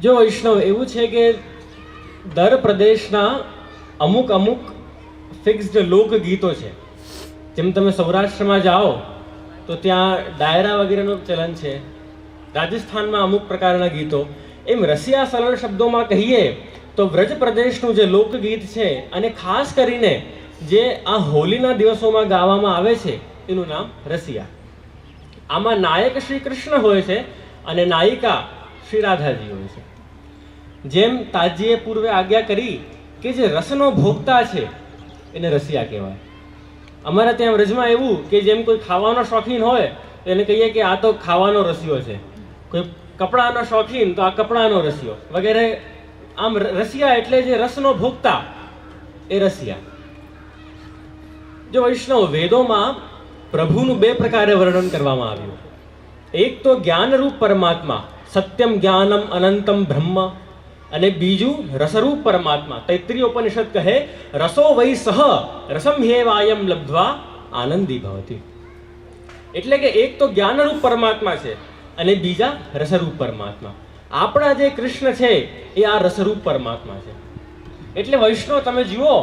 જો વૈષ્ણવ એવું છે કે દર પ્રદેશના અમુક અમુક ફિક્સ્ડ લોકગીતો છે. જેમ તમે સૌરાષ્ટ્રમાં જાઓ તો ત્યાં ડાયરા વગેરેનું ચલન છે, રાજસ્થાનમાં અમુક પ્રકારના ગીતો. એમ રસિયા સરળ શબ્દોમાં કહીએ તો વ્રજ પ્રદેશનું જે લોકગીત છે, અને ખાસ કરીને જે આ હોલીના દિવસોમાં ગાવામાં આવે છે એનું નામ રસિયા. આમાં નાયક શ્રી કૃષ્ણ હોય છે અને નાયિકા શ્રી રાધાજી હોય છે. જેમ તાજીએ પૂર્વે આજ્ઞા કરી કે જે રસનો ભોગતા છે એને રસિયા કહેવાય. અમારે ત્યાં વ્રજમાં એવું કે જેમ કોઈ ખાવાનો શોખીન હોય તો એને કહીએ કે આ તો ખાવાનો રસિયો છે, કોઈ કપડાનો શોખીન તો આ કપડાનો રસિયો વગેરે. આમ રસિયા એટલે જે રસનો ભોગતા એ રસિયા. જો વૈષ્ણવ વેદોમાં પ્રભુનું બે પ્રકારે વર્ણન કરવામાં આવ્યું. એક તો જ્ઞાનરૂપ પરમાત્મા, સત્યમ જ્ઞાનમ અનંતમ બ્રહ્મ, અને બીજું રસરૂપ પરમાત્મા. તૈત્રીય ઉપનિષદ કહે રસો વૈ સહ રસમ હેવાયમ લબ્ધ્વા આનંદી ભવતિ. એટલે કે એક તો જ્ઞાનરૂપ પરમાત્મા છે અને બીજા રસરૂપ પરમાત્મા. આપણા જે કૃષ્ણ છે એ આ રસરૂપ પરમાત્મા છે. એટલે વૈષ્ણવ તમે જુઓ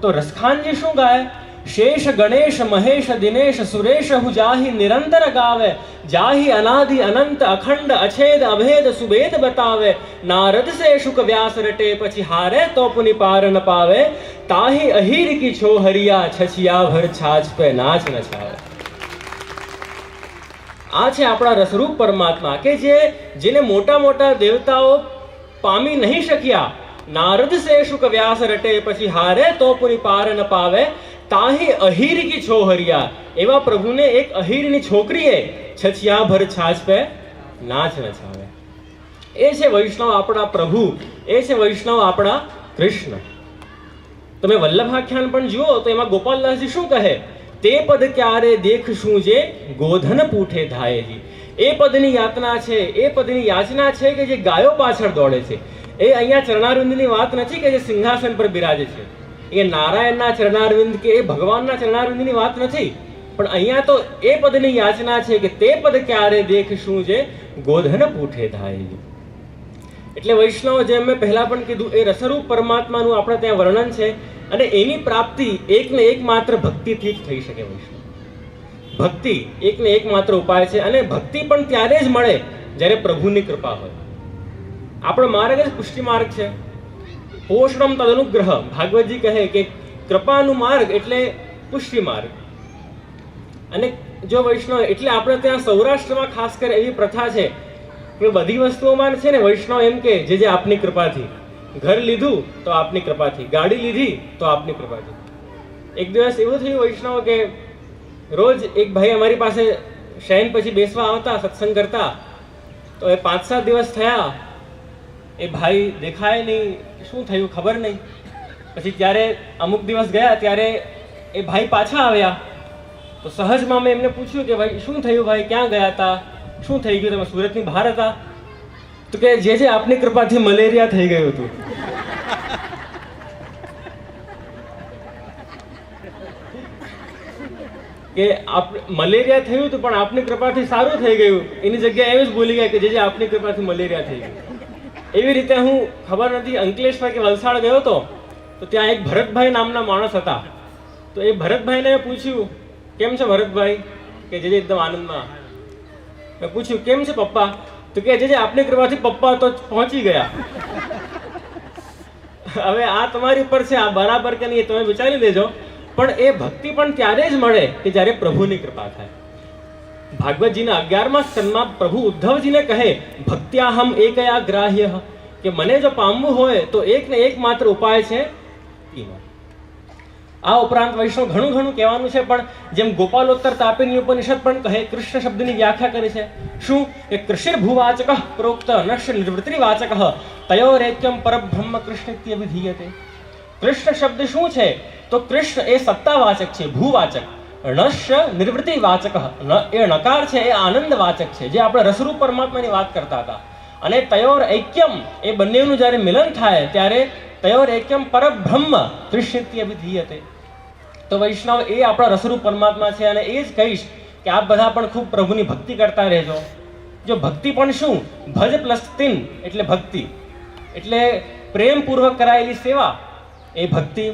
તો રસખાનજી શું ગાય? શેષ ગણેશ મહેશ દિનેશ સુરેશ હું જાહી નિરંતર ગાવે, જાહી અનાદિ અનંત અખંડ અછેદ અભેદ સુભેદ બતાવે, નારદ સે શુક વ્યાસ રટે પછી હારે તો પુનિ પાર ન પાવે, તાહી અહીર કી છો હરિયા છછિયા ભર છાછ પે નાચ ન છાવે. આ છે આપણા રસરૂપ પરમાત્મા કે જેને મોટા મોટા દેવતાઓ પામી નહીં શક્યા. નારદ સે શુક વ્યાસ રટે પછી હારે તો પુનિ પાર ન પાવે, તાહી અહીર કી છો હરિયા. એવા પ્રભુને એક અહીરની છોકરીએ છછિયા ભર છાછ પે નાચ ન છાવે. એ છે વૈષ્ણવ આપણા પ્રભુ, એ છે વૈષ્ણવ આપણા કૃષ્ણ. તમે વલ્લભાખ્યાન પણ જુઓ તો એમાં ગોપાલદાસજી શું કહે? તે પદ ક્યારે દેખશું જે ગોધન પૂઠે ધાયેલી. એ પદની યાતના છે, એ પદની યાચના છે કે જે ગાયો પાછળ દોડે છે. એ અહીંયા ચરણારવિંદની વાત નથી કે જે સિંહાસન પર બિરાજે છે. એ નારાયણના ચરણારવિંદ કે એ ભગવાનના ચરણારવિંદની વાત નથી, પણ અહીંયા તો એ પદની યાચના છે કે તે પદ ક્યારે દેખશું જે ગોધન પૂઠે ધાયેલી. એટલે વૈષ્ણવ જેમ મેં પહેલા પણ કીધું એ રસરૂપ પરમાત્માનું આપણે ત્યાં વર્ણન છે, અને એની પ્રાપ્તિ એકને એક માત્ર ભક્તિથી જ થઈ શકે. વૈષ્ણવ ભક્તિ એકને એક માત્ર ઉપાય છે, અને ભક્તિ પણ ત્યારે જ મળે જ્યારે પ્રભુની કૃપા હોય. આપણો માર્ગ જ પુષ્ટિ માર્ગ છે. પોષણમ તદનુગ્રહ, ભાગવતજી કહે કે કૃપાનું માર્ગ એટલે પુષ્ટિ માર્ગ. અને જો વૈષ્ણવ એટલે આપણે ત્યાં સૌરાષ્ટ્રમાં ખાસ કરી એવી પ્રથા છે કે બધી વસ્તુઓમાં છે ને વૈષ્ણવ એમ કે જે આપની કૃપાથી. ઘર લીધું તો આપની કૃપાથી, ગાડી લીધી તો આપની કૃપાથી. એક દિવસ એવું થયું વૈષ્ણવ કે રોજ એક ભાઈ અમારી પાસે શયન પછી બેસવા આવતા, સત્સંગ કરતા. તો એ 5-7 દિવસ થયા એ ભાઈ દેખાય નહીં, શું થયું ખબર નહીં. પછી ત્યારે અમુક દિવસ ગયા ત્યારે એ ભાઈ પાછા આવ્યા. તો સહજમાં મેં એમને પૂછ્યું કે ભાઈ શું થયું, ભાઈ ક્યાં ગયા હતા, શું થઈ ગયું, તમે સુરતની બહાર હતા? તો કે જે આપની કૃપાથી મલેરિયા થઈ ગયું હતું. કે મલેરિયા થયું હતું પણ આપની કૃપાથી સારું થઈ ગયું. એની જગ્યાએ એવું જ બોલી ગયા કે જે આપની કૃપાથી મલેરિયા થઈ ગયું. એવી રીતે હું ખબર નથી અંકલેશ્વર કે વલસાડ ગયો હતો, તો ત્યાં એક ભરતભાઈ નામના માણસ હતા. તો એ ભરતભાઈને મેં પૂછ્યું કેમ છે ભરતભાઈ? કે જે એકદમ આનંદમાં. મેં પૂછ્યું કેમ છે પપ્પા? તો કે જે આપની કૃપાથી પપ્પા તો પહોંચી ગયા. હવે આ તમારી ઉપર છે, આ બરાબર કે નહીં તમે વિચારી લેજો. પણ એ ભક્તિ પણ ત્યારે જ મળે કે જ્યારે પ્રભુની કૃપા થાય. ભાગવતજીના 11મા સ્કંદમાં પ્રભુ ઉદ્ધવજીને કહે ભક્ત્યાહમ એકયા ગ્રાહ્ય, કે મને જો પામવું હોય તો એક ને એક માત્ર ઉપાય છે ઈમાં. આ ઉપરાંત વૈષ્ણવ ઘણું ઘણું કહેવાનું છે, પણ જેમ ગોપાલોત્તર તાપિની ઉપનિષદ પણ કહે, કૃષ્ણ શબ્દની વ્યાખ્યા કરી છે. શું કે કૃષિર ભૂવાચક પ્રોક્ત નશ્ય નિવૃત્તિવાચક તયોરેક્યમ પરબ્રહ્મ કૃષ્ણિત્યવિધીયતે. કૃષ્ણ શબ્દ શું છે? તો કૃષ્ણ એ સત્તાવાચક છે, ભૂવાચક. નશ્ય નિવૃત્તિવાચક, એ નકાર છે એ આનંદવાચક છે, જે આપણે રસરૂપ પરમાત્માની વાત કરતા હતા. અને તયોર ઐક્યમ, એ બંનેનું જ્યારે મિલન થાય ત્યારે તયોર ઐક્યમ પરબ્રહ્મ કૃષ્ણિત્યવિધીયતે. તો વૈષ્ણવ એ આપણા રસરૂપ પરમાત્મા છે. અને એ જ કહીશ કે આપ બધા પણ ખૂબ પ્રભુની ભક્તિ કરતા રહેજો. જો ભક્તિ પણ શું, ભજ પ્લસ તિન એટલે ભક્તિ, એટલે પ્રેમપૂર્વક કરાયેલી સેવા એ ભક્તિ.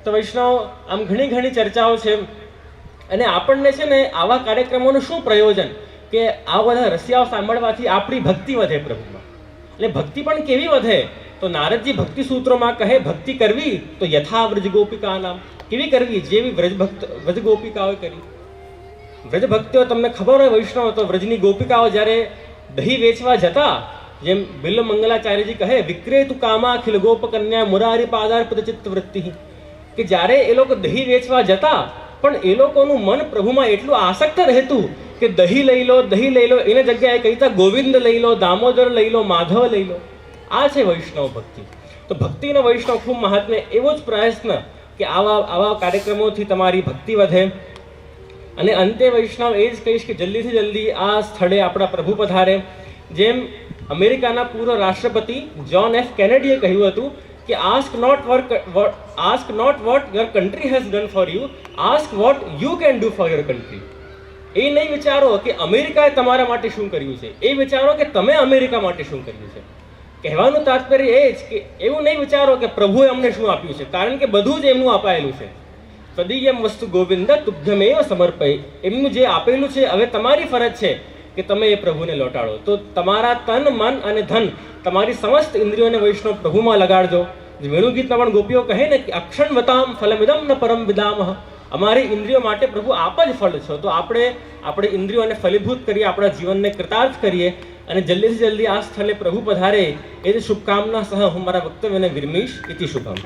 તો વૈષ્ણવ આમ ઘણી ઘણી ચર્ચાઓ છે, અને આપણને છે ને આવા કાર્યક્રમોનું શું પ્રયોજન કે આ બધા રસિયાઓ સાંભળવાથી આપણી ભક્તિ વધે પ્રભુમાં. એટલે ભક્તિ પણ કેવી વધે, તો નારદજી ભક્તિ સૂત્રોમાં કહે ભક્તિ કરવી તો યથા વ્રજ ગોપિકા નામ. કેવી કરવી? જેવી વ્રજ ગોપિકાઓએ કરી. વ્રજ ભક્તિઓ તમને ખબર હોય વૈષ્ણવ, તો વ્રજની ગોપિકાઓ જ્યારે દહીં વેચવા જતા, જેમ બિલ્લ મંગલાચાર્યજી કહે વિક્રેતુ કામા ખિલ ગોપ કન્યા મુરારી પાદાર પદચિત્ત વૃત્તિ, કે જ્યારે એ લોકો દહીં વેચવા જતા પણ એ લોકોનું મન પ્રભુમાં એટલું આસક્ત રહેતું કે દહીં લઈ લો, દહીં લઈ લો, એની જગ્યાએ કહેતા ગોવિંદ લઈ લો, દામોદર લઈ લો, માધવ લઈ લો. આ છે વૈષ્ણવ ભક્તિ. તો ભક્તિનો વૈષ્ણવ ખૂબ મહાત્મ્ય. એવો જ પ્રયત્ન કે આવા કાર્યક્રમોથી તમારી ભક્તિ વધે. અને અંતે વૈષ્ણવ એ જ કહીશ કે જલ્દીથી જલ્દી આ સ્થળે આપણા પ્રભુ પધારે. જેમ અમેરિકાના પૂર્વ રાષ્ટ્રપતિ જ્હોન એફ કેનેડીએ કહ્યું હતું કે ask not what your country has done for you, ask what you can do for your country. એ નહીં વિચારો કે અમેરિકાએ તમારા માટે શું કર્યું છે, એ વિચારો કે તમે અમેરિકા માટે શું કર્યું છે. કહેવાનું તાત્પર્ય એ જ કે એવું નહીં વિચારો કે પ્રભુએ અમને શું આપ્યું છે, કારણ કે બધું જ એમનું અપાયેલું છે. તદીયમ વસ્તુ ગોવિંદ તુભ્યમેવ સમર્પય. એમનું જે આપેલું છે હવે તમારી ફરજ છે કે તમે એ પ્રભુને લૌટાડો. તો તમારા તન, મન અને ધન, તમારી સમસ્ત ઇન્દ્રિયોને વૈષ્ણવ પ્રભુમાં લગાડજો. વેણુગીતમાં પણ ગોપીઓ કહે ને કે અક્ષણવતામ ફલમિદમ ન પરમ વિદામઃ. અમારી ઇન્દ્રિયો માટે પ્રભુ આપ જ ફળ છો. તો આપણે ઇન્દ્રિયોને ફલીભૂત કરીએ, આપણા જીવનને કૃતાર્થ કરીએ, અને જલ્દીથી જલ્દી આ સ્થળે પ્રભુ પધારે એ જ શુભકામના સહ હું મારા વક્તવ્યને વિરમીશ. ઇતિ શુભમ.